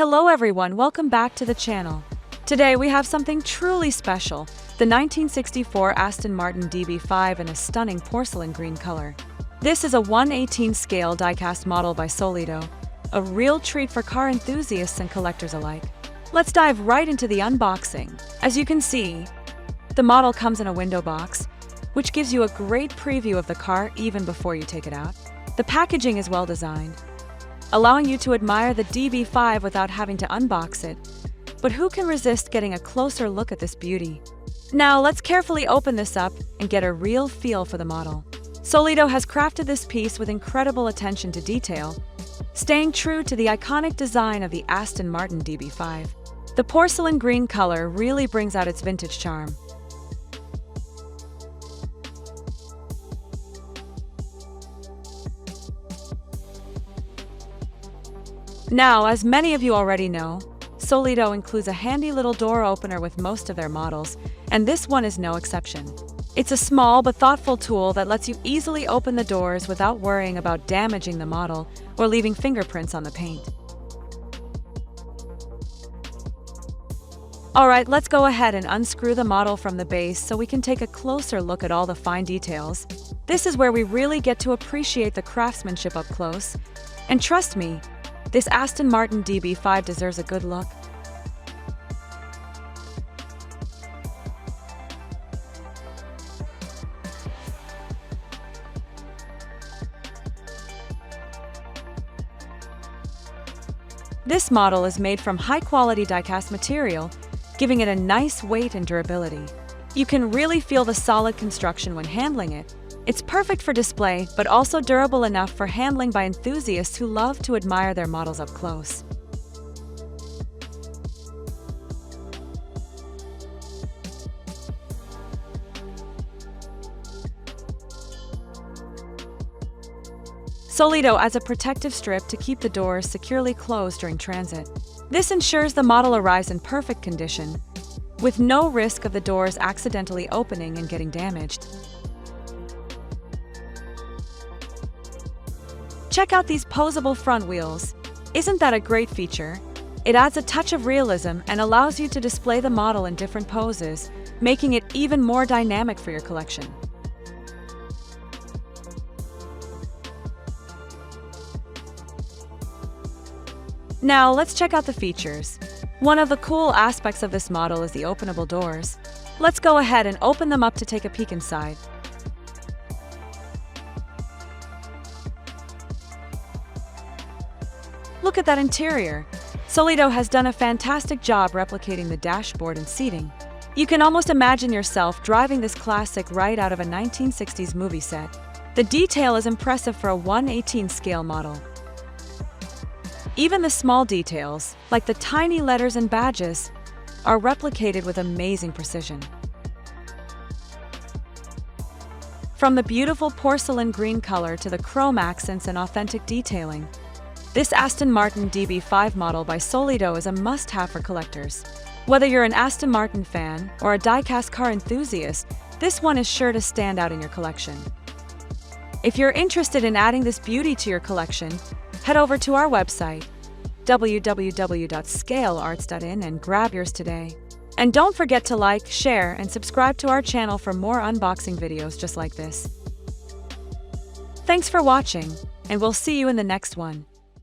Hello everyone, welcome back to the channel. Today we have something truly special, the 1964 Aston Martin DB5 in a stunning porcelain green color. This is a 1/18 scale diecast model by Solido, a real treat for car enthusiasts and collectors alike. Let's dive right into the unboxing. As you can see, the model comes in a window box, which gives you a great preview of the car even before you take it out. The packaging is well designed, allowing you to admire the DB5 without having to unbox it. But who can resist getting a closer look at this beauty? Now let's carefully open this up and get a real feel for the model. Solido has crafted this piece with incredible attention to detail, staying true to the iconic design of the Aston Martin DB5. The porcelain green color really brings out its vintage charm. Now, as many of you already know, Solido includes a handy little door opener with most of their models, and this one is no exception. It's a small but thoughtful tool that lets you easily open the doors without worrying about damaging the model or leaving fingerprints on the paint. Alright, let's go ahead and unscrew the model from the base so we can take a closer look at all the fine details. This is where we really get to appreciate the craftsmanship up close. And trust me, this Aston Martin DB5 deserves a good look. This model is made from high-quality die-cast material, giving it a nice weight and durability. You can really feel the solid construction when handling it. It's perfect for display, but also durable enough for handling by enthusiasts who love to admire their models up close. Solido adds a protective strip to keep the doors securely closed during transit. This ensures the model arrives in perfect condition, with no risk of the doors accidentally opening and getting damaged. Check out these posable front wheels. Isn't that a great feature? It adds a touch of realism and allows you to display the model in different poses, making it even more dynamic for your collection. Now let's check out the features. One of the cool aspects of this model is the openable doors. Let's go ahead and open them up to take a peek inside. Look at that interior. Solido has done a fantastic job replicating the dashboard and seating. You can almost imagine yourself driving this classic right out of a 1960s movie set. The detail is impressive for a 1/18 scale model. Even the small details, like the tiny letters and badges, are replicated with amazing precision. From the beautiful porcelain green color to the chrome accents and authentic detailing, this Aston Martin DB5 model by Solido is a must-have for collectors. Whether you're an Aston Martin fan or a die-cast car enthusiast, this one is sure to stand out in your collection. If you're interested in adding this beauty to your collection, head over to our website, www.scalearts.in, and grab yours today. And don't forget to like, share, and subscribe to our channel for more unboxing videos just like this. Thanks for watching, and we'll see you in the next one.